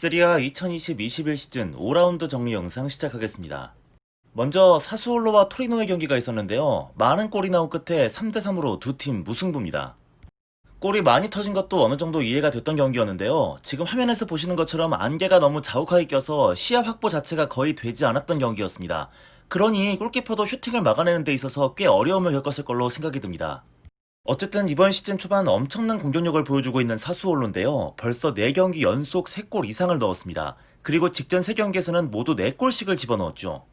세리아 2020-21 시즌 5라운드 정리 영상 시작하겠습니다. 먼저 사수올로와 토리노의 경기가 있었는데요. 많은 골이 나온 끝에 3대3으로 두 팀 무승부입니다. 골이 많이 터진 것도 어느 정도 이해가 됐던 경기였는데요. 지금 화면에서 보시는 것처럼 안개가 너무 자욱하게 껴서 시야 확보 자체가 거의 되지 않았던 경기였습니다. 그러니 골키퍼도 슈팅을 막아내는 데 있어서 꽤 어려움을 겪었을 걸로 생각이 듭니다. 어쨌든 이번 시즌 초반 엄청난 공격력을 보여주고 있는 사수올로인데요. 벌써 4경기 연속 3골 이상을 넣었습니다. 그리고 직전 3경기에서는 모두 4골씩을 집어넣었죠.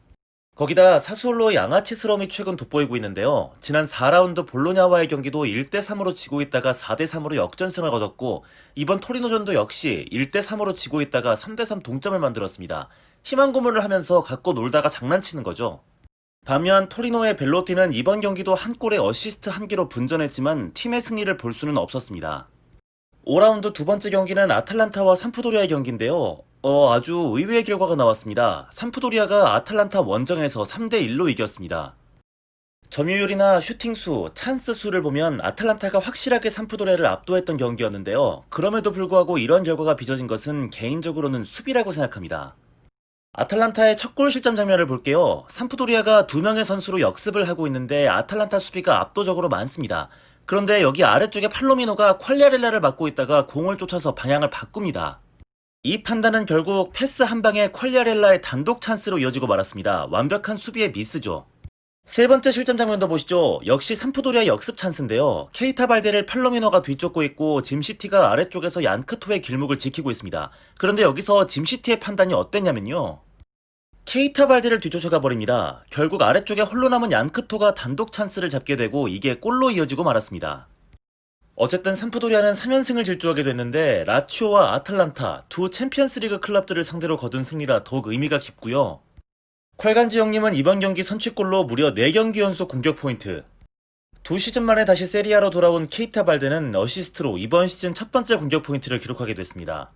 거기다 사수올로의 양아치스러움이 최근 돋보이고 있는데요. 지난 4라운드 볼로냐와의 경기도 1대3으로 지고 있다가 4대3으로 역전승을 거뒀고, 이번 토리노전도 역시 1대3으로 지고 있다가 3대3 동점을 만들었습니다. 희망 고문을 하면서 갖고 놀다가 장난치는 거죠. 반면 토리노의 벨로티는 이번 경기도 한 골에 어시스트 1개로 분전했지만 팀의 승리를 볼 수는 없었습니다. 5라운드 두 번째 경기는 아탈란타와 삼프도리아의 경기인데요. 아주 의외의 결과가 나왔습니다. 삼프도리아가 아탈란타 원정에서 3대1로 이겼습니다. 점유율이나 슈팅수, 찬스 수를 보면 아탈란타가 확실하게 삼프도리아를 압도했던 경기였는데요. 그럼에도 불구하고 이런 결과가 빚어진 것은 개인적으로는 수비라고 생각합니다. 아탈란타의 첫 골 실점 장면을 볼게요. 삼프도리아가 2명의 선수로 역습을 하고 있는데 아탈란타 수비가 압도적으로 많습니다. 그런데 여기 아래쪽에 팔로미노가 퀄리아렐라를 맡고 있다가 공을 쫓아서 방향을 바꿉니다. 이 판단은 결국 패스 한 방에 퀄리아렐라의 단독 찬스로 이어지고 말았습니다. 완벽한 수비의 미스죠. 세 번째 실점 장면도 보시죠. 역시 삼프도리아 역습 찬스인데요. 케이타 발데를 팔로미노가 뒤쫓고 있고 짐시티가 아래쪽에서 얀크토의 길목을 지키고 있습니다. 그런데 여기서 짐시티의 판단이 어땠냐면요. 케이타 발데를 뒤쫓아가 버립니다. 결국 아래쪽에 홀로 남은 얀크토가 단독 찬스를 잡게 되고 이게 골로 이어지고 말았습니다. 어쨌든 삼프도리아는 3연승을 질주하게 됐는데 라치오와 아탈란타 두 챔피언스리그 클럽들을 상대로 거둔 승리라 더욱 의미가 깊고요. 콸간지 형님은 이번 경기 선취골로 무려 4경기 연속 공격 포인트. 2시즌 만에 다시 세리아로 돌아온 케이타 발데는 어시스트로 이번 시즌 첫 번째 공격 포인트를 기록하게 됐습니다.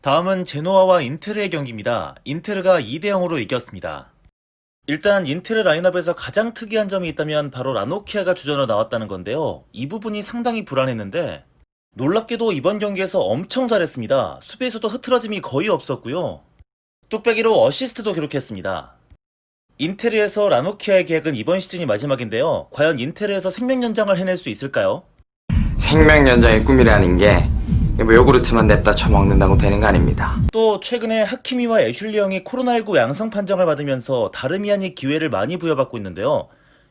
다음은 제노아와 인테르의 경기입니다. 인테르가 2대0으로 이겼습니다. 일단 인테르 라인업에서 가장 특이한 점이 있다면 바로 라노키아가 주전으로 나왔다는 건데요. 이 부분이 상당히 불안했는데 놀랍게도 이번 경기에서 엄청 잘했습니다. 수비에서도 흐트러짐이 거의 없었고요. 뚝배기로 어시스트도 기록했습니다. 인테르에서 라노키아의 계약은 이번 시즌이 마지막인데요. 과연 인테르에서 생명 연장을 해낼 수 있을까요? 생명 연장의 꿈이라는 게 뭐 요구르트만 냅다 처먹는다고 되는 거 아닙니다. 또 최근에 하키미와 애슐리 형이 코로나19 양성 판정을 받으면서 다름이 아닌 기회를 많이 부여받고 있는데요.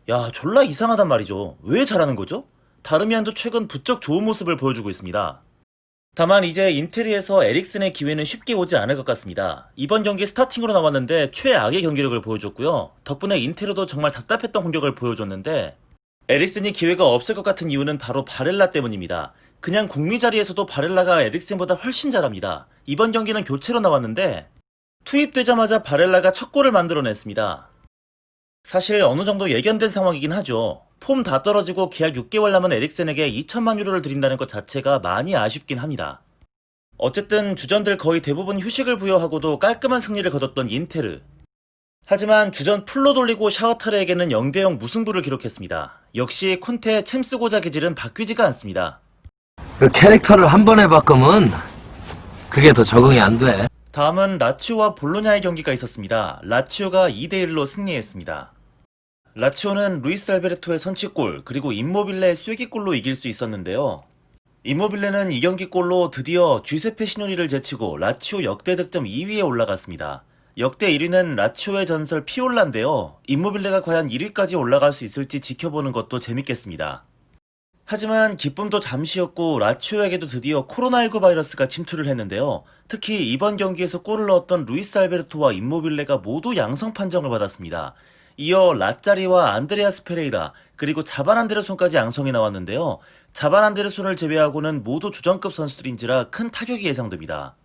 야, 졸라 이상하단 말이죠. 왜 잘하는 거죠? 다름이안도 최근 부쩍 좋은 모습을 보여주고 있습니다. 다만 이제 인테리에서 에릭슨의 기회는 쉽게 오지 않을 것 같습니다. 이번 경기 스타팅으로 나왔는데 최악의 경기력을 보여줬고요. 덕분에 인테르도 정말 답답했던 공격을 보여줬는데 에릭슨이 기회가 없을 것 같은 이유는 바로 바렐라 때문입니다. 그냥 공미 자리에서도 바렐라가 에릭슨보다 훨씬 잘합니다. 이번 경기는 교체로 나왔는데 투입되자마자 바렐라가 첫 골을 만들어냈습니다. 사실 어느 정도 예견된 상황이긴 하죠. 폼 다 떨어지고 계약 6개월 남은 에릭센에게 2천만 유로를 드린다는 것 자체가 많이 아쉽긴 합니다. 어쨌든 주전들 거의 대부분 휴식을 부여하고도 깔끔한 승리를 거뒀던 인테르. 하지만 주전 풀로 돌리고 샤흐타르에게는 0대0 무승부를 기록했습니다. 역시 콘테의 챔스 고자 기질은 바뀌지가 않습니다. 그 캐릭터를 한 번에 바꾸면 그게 더 적응이 안 돼. 다음은 라치오와 볼로냐의 경기가 있었습니다. 라치오가 2대1로 승리했습니다. 라치오는 루이스 알베르토의 선취골 그리고 임모빌레의 쐐기골로 이길 수 있었는데요. 임모빌레는 이 경기 골로 드디어 쥐세페 시노리를 제치고 라치오 역대 득점 2위에 올라갔습니다. 역대 1위는 라치오의 전설 피올라인데요. 임모빌레가 과연 1위까지 올라갈 수 있을지 지켜보는 것도 재밌겠습니다. 하지만 기쁨도 잠시였고 라치오에게도 드디어 코로나19 바이러스가 침투를 했는데요. 특히 이번 경기에서 골을 넣었던 루이스 알베르토와 임모빌레가 모두 양성 판정을 받았습니다. 이어 라짜리와 안드레아스 페레이라 그리고 자반 안데르손까지 양성이 나왔는데요. 자반 안데르손을 제외하고는 모두 주전급 선수들인지라 큰 타격이 예상됩니다.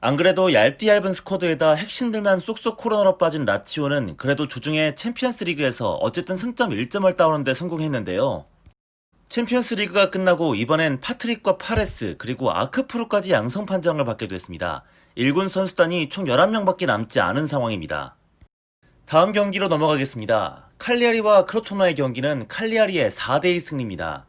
안 그래도 얇디 얇은 스쿼드에다 핵심들만 쏙쏙 코로나로 빠진 라치오는 그래도 주중에 챔피언스 리그에서 어쨌든 승점 1점을 따오는데 성공했는데요. 챔피언스 리그가 끝나고 이번엔 파트릭과 파레스 그리고 아크프루까지 양성 판정을 받게 됐습니다. 1군 선수단이 총 11명밖에 남지 않은 상황입니다. 다음 경기로 넘어가겠습니다. 칼리아리와 크로토나의 경기는 칼리아리의 4대2 승리입니다.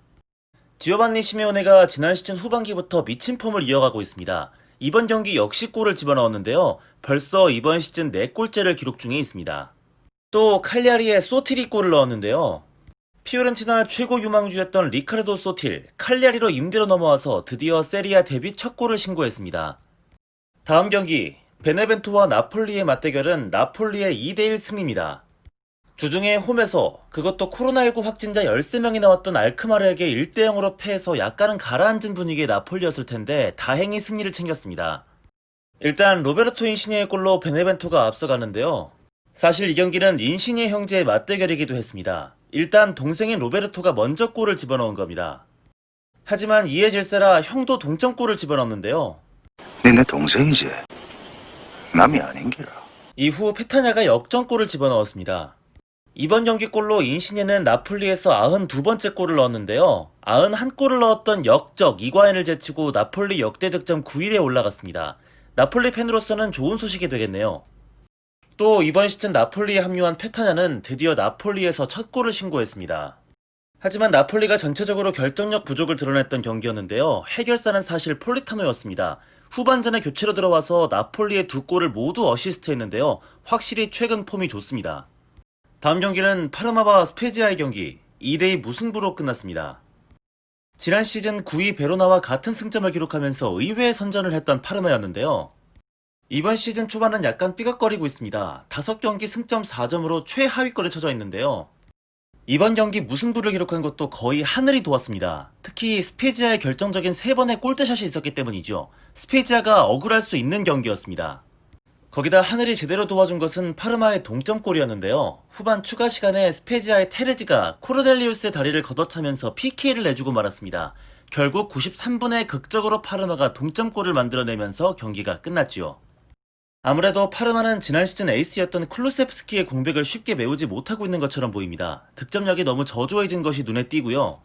지오반니 시메오네가 지난 시즌 후반기부터 미친 폼을 이어가고 있습니다. 이번 경기 역시 골을 집어넣었는데요. 벌써 이번 시즌 4골째를 기록 중에 있습니다. 또 칼리아리에 소틸이 골을 넣었는데요. 피오렌티나 최고 유망주였던 리카르도 소틸, 칼리아리로 임대로 넘어와서 드디어 세리아 데뷔 첫 골을 신고했습니다. 다음 경기, 베네벤토와 나폴리의 맞대결은 나폴리의 2대1 승리입니다. 주중에 홈에서 그것도 코로나19 확진자 13명이 나왔던 알크마르에게 1대0으로 패해서 약간은 가라앉은 분위기의 나폴리였을 텐데 다행히 승리를 챙겼습니다. 일단 로베르토 인시니의 골로 베네벤토가 앞서가는데요. 사실 이 경기는 인시니의 형제의 맞대결이기도 했습니다. 일단 동생인 로베르토가 먼저 골을 집어넣은 겁니다. 하지만 이에 질세라 형도 동점골을 집어넣는데요. 내 동생이지. 남이 아닌기라. 이후 페타냐가 역전골을 집어넣었습니다. 이번 경기골로 인시니는 나폴리에서 92번째 골을 넣었는데요. 91골을 넣었던 역적 이과인을 제치고 나폴리 역대 득점 9위에 올라갔습니다. 나폴리 팬으로서는 좋은 소식이 되겠네요. 또 이번 시즌 나폴리에 합류한 페타냐는 드디어 나폴리에서 첫 골을 신고했습니다. 하지만 나폴리가 전체적으로 결정력 부족을 드러냈던 경기였는데요. 해결사는 사실 폴리타노였습니다. 후반전에 교체로 들어와서 나폴리의 2골을 모두 어시스트했는데요. 확실히 최근 폼이 좋습니다. 다음 경기는 파르마와 스페지아의 경기 2대2 무승부로 끝났습니다. 지난 시즌 9위 베로나와 같은 승점을 기록하면서 의외의 선전을 했던 파르마였는데요. 이번 시즌 초반은 약간 삐걱거리고 있습니다. 5경기 승점 4점으로 최하위권에 처져 있는데요. 이번 경기 무승부를 기록한 것도 거의 하늘이 도왔습니다. 특히 스페지아의 결정적인 3번의 골대샷이 있었기 때문이죠. 스페지아가 억울할 수 있는 경기였습니다. 거기다 하늘이 제대로 도와준 것은 파르마의 동점골이었는데요. 후반 추가 시간에 스페지아의 테레지가 코르넬리우스의 다리를 걷어차면서 PK를 내주고 말았습니다. 결국 93분에 극적으로 파르마가 동점골을 만들어내면서 경기가 끝났지요. 아무래도 파르마는 지난 시즌 에이스였던 클루세프스키의 공백을 쉽게 메우지 못하고 있는 것처럼 보입니다. 득점력이 너무 저조해진 것이 눈에 띄고요.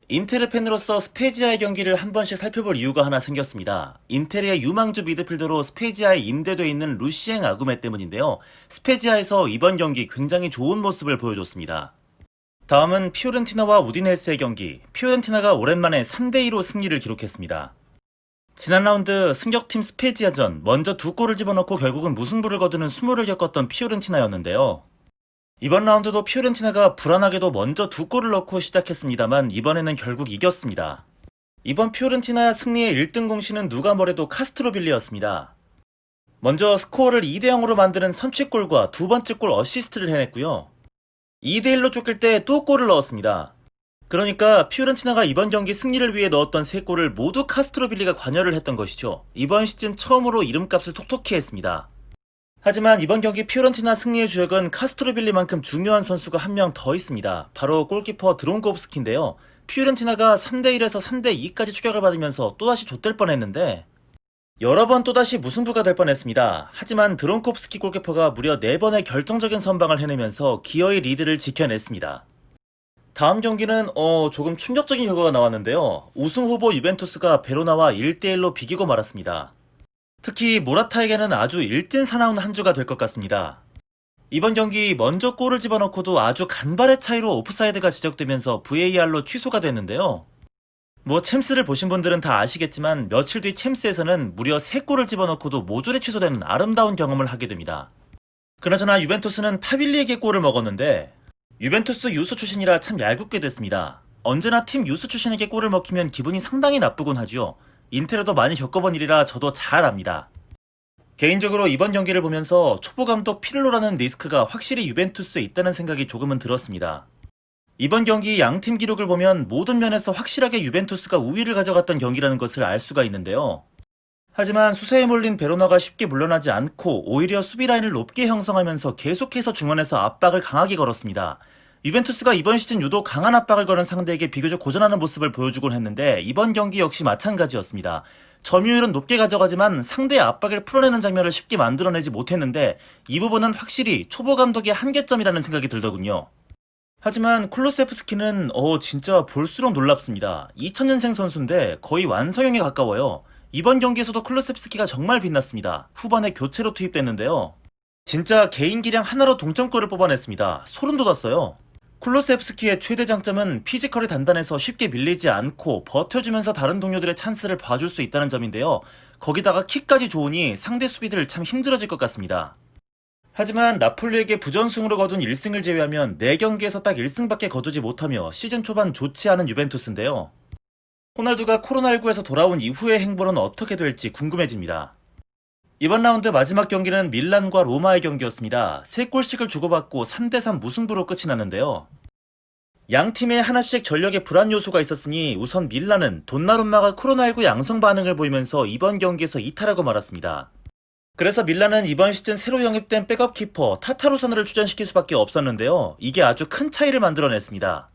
인테르 팬으로서 스페지아의 경기를 한 번씩 살펴볼 이유가 하나 생겼습니다. 인테르의 유망주 미드필더로 스페지아에 임대돼 있는 루시엥 아구메 때문인데요. 스페지아에서 이번 경기 굉장히 좋은 모습을 보여줬습니다. 다음은 피오렌티나와 우디네스의 경기. 피오렌티나가 오랜만에 3대2로 승리를 기록했습니다. 지난 라운드 승격팀 스페지아전 먼저 2골을 집어넣고 결국은 무승부를 거두는 수모를 겪었던 피오렌티나였는데요. 이번 라운드도 피오렌티나가 불안하게도 먼저 2골을 넣고 시작했습니다만 이번에는 결국 이겼습니다. 이번 피오렌티나 승리의 1등 공신은 누가 뭐래도 카스트로빌리였습니다. 먼저 스코어를 2대0으로 만드는 선취골과 두 번째 골 어시스트를 해냈고요. 2대1로 쫓길 때 또 골을 넣었습니다. 그러니까 피오렌티나가 이번 경기 승리를 위해 넣었던 3골을 모두 카스트로빌리가 관여를 했던 것이죠. 이번 시즌 처음으로 이름값을 톡톡히 했습니다. 하지만 이번 경기 피오렌티나 승리의 주역은 카스트로빌리만큼 중요한 선수가 한 명 더 있습니다. 바로 골키퍼 드론고브스키인데요. 피오렌티나가 3대1에서 3대2까지 추격을 받으면서 또다시 좆될 뻔했는데 여러 번 또다시 무승부가 될 뻔했습니다. 하지만 드론코프스키 골키퍼가 무려 4번의 결정적인 선방을 해내면서 기어이 리드를 지켜냈습니다. 다음 경기는 조금 충격적인 결과가 나왔는데요. 우승 후보 유벤투스가 베로나와 1대1로 비기고 말았습니다. 특히 모라타에게는 아주 일진사나운 한 주가 될 것 같습니다. 이번 경기 먼저 골을 집어넣고도 아주 간발의 차이로 오프사이드가 지적되면서 VAR로 취소가 됐는데요. 챔스를 보신 분들은 다 아시겠지만 며칠 뒤 챔스에서는 무려 3골을 집어넣고도 모조리 취소되는 아름다운 경험을 하게 됩니다. 그나저나 유벤투스는 파빌리에게 골을 먹었는데 유벤투스 유소 출신이라 참 얄궂게 됐습니다. 언제나 팀 유소 출신에게 골을 먹히면 기분이 상당히 나쁘곤 하죠. 인테르도 많이 겪어본 일이라 저도 잘 압니다. 개인적으로 이번 경기를 보면서 초보 감독 피를로라는 리스크가 확실히 유벤투스에 있다는 생각이 조금은 들었습니다. 이번 경기 양팀 기록을 보면 모든 면에서 확실하게 유벤투스가 우위를 가져갔던 경기라는 것을 알 수가 있는데요. 하지만 수세에 몰린 베로나가 쉽게 물러나지 않고 오히려 수비 라인을 높게 형성하면서 계속해서 중원에서 압박을 강하게 걸었습니다. 유벤투스가 이번 시즌 유독 강한 압박을 거는 상대에게 비교적 고전하는 모습을 보여주곤 했는데 이번 경기 역시 마찬가지였습니다. 점유율은 높게 가져가지만 상대의 압박을 풀어내는 장면을 쉽게 만들어내지 못했는데 이 부분은 확실히 초보 감독의 한계점이라는 생각이 들더군요. 하지만 쿨루세프스키는 진짜 볼수록 놀랍습니다. 2000년생 선수인데 거의 완성형에 가까워요. 이번 경기에서도 쿨루세프스키가 정말 빛났습니다. 후반에 교체로 투입됐는데요. 진짜 개인 기량 하나로 동점골을 뽑아냈습니다. 소름 돋았어요. 쿨루세프스키의 최대 장점은 피지컬이 단단해서 쉽게 밀리지 않고 버텨주면서 다른 동료들의 찬스를 봐줄 수 있다는 점인데요. 거기다가 킥까지 좋으니 상대 수비들 참 힘들어질 것 같습니다. 하지만 나폴리에게 부전승으로 거둔 1승을 제외하면 4경기에서 딱 1승밖에 거두지 못하며 시즌 초반 좋지 않은 유벤투스인데요. 호날두가 코로나19에서 돌아온 이후의 행보는 어떻게 될지 궁금해집니다. 이번 라운드 마지막 경기는 밀란과 로마의 경기였습니다. 3골씩을 주고받고 3대3 무승부로 끝이 났는데요. 양 팀에 하나씩 전력의 불안 요소가 있었으니 우선 밀란은 돈나룸마가 코로나19 양성 반응을 보이면서 이번 경기에서 이탈하고 말았습니다. 그래서 밀란은 이번 시즌 새로 영입된 백업 키퍼 타타루사누를 출전시킬 수밖에 없었는데요. 이게 아주 큰 차이를 만들어냈습니다.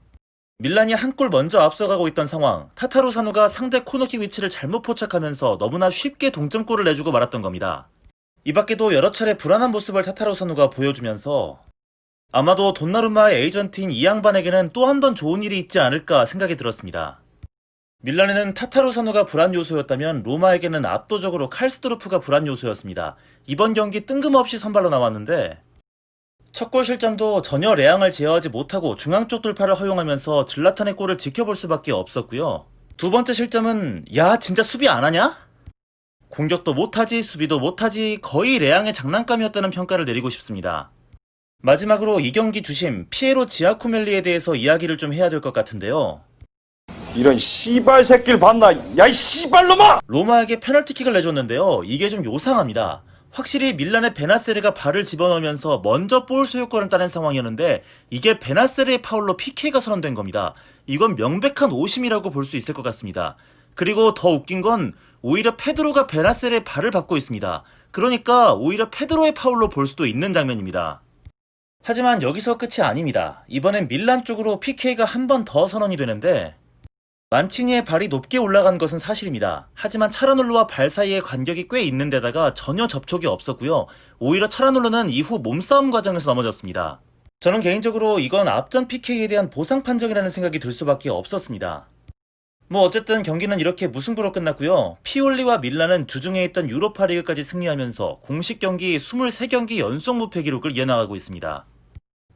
밀란이 한 골 먼저 앞서가고 있던 상황, 타타루사누가 상대 코너킥 위치를 잘못 포착하면서 너무나 쉽게 동점골을 내주고 말았던 겁니다. 이 밖에도 여러 차례 불안한 모습을 타타루사누가 보여주면서 아마도 돈나룸마의 에이전트인 이 양반에게는 또 한 번 좋은 일이 있지 않을까 생각이 들었습니다. 밀란에는 타타루사누가 불안 요소였다면 로마에게는 압도적으로 칼스도르프가 불안 요소였습니다. 이번 경기 뜬금없이 선발로 나왔는데 첫 골 실점도 전혀 레앙을 제어하지 못하고 중앙 쪽 돌파를 허용하면서 질라탄의 골을 지켜볼 수밖에 없었고요. 두 번째 실점은 야 진짜 수비 안 하냐? 공격도 못하지 수비도 못하지 거의 레앙의 장난감이었다는 평가를 내리고 싶습니다. 마지막으로 이 경기 주심 피에로 지아코멜리에 대해서 이야기를 좀 해야 될 것 같은데요. 이런 씨발 새끼를 봤나? 야 이 씨발놈아! 로마에게 페널티킥을 내줬는데요. 이게 좀 요상합니다. 확실히 밀란의 베나세르가 발을 집어넣으면서 먼저 볼 소유권을 따낸 상황이었는데 이게 베나세르의 파울로 PK가 선언된 겁니다. 이건 명백한 오심이라고 볼 수 있을 것 같습니다. 그리고 더 웃긴 건 오히려 페드로가 베나세르의 발을 밟고 있습니다. 그러니까 오히려 페드로의 파울로 볼 수도 있는 장면입니다. 하지만 여기서 끝이 아닙니다. 이번엔 밀란 쪽으로 PK가 한 번 더 선언이 되는데 만치니의 발이 높게 올라간 것은 사실입니다. 하지만 차라놀로와 발 사이에 간격이 꽤 있는 데다가 전혀 접촉이 없었고요. 오히려 차라놀로는 이후 몸싸움 과정에서 넘어졌습니다. 저는 개인적으로 이건 앞전 PK에 대한 보상 판정이라는 생각이 들 수밖에 없었습니다. 뭐 어쨌든 경기는 이렇게 무승부로 끝났고요. 피올리와 밀란은 주중에 있던 유로파리그까지 승리하면서 공식 경기 23경기 연속 무패 기록을 이어나가고 있습니다.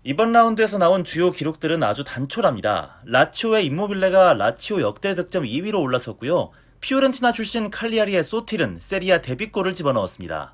이번 라운드에서 나온 주요 기록들은 아주 단촐합니다. 라치오의 임모빌레가 라치오 역대 득점 2위로 올라섰고요. 피오렌티나 출신 칼리아리의 소틸은 세리아 데뷔골을 집어넣었습니다.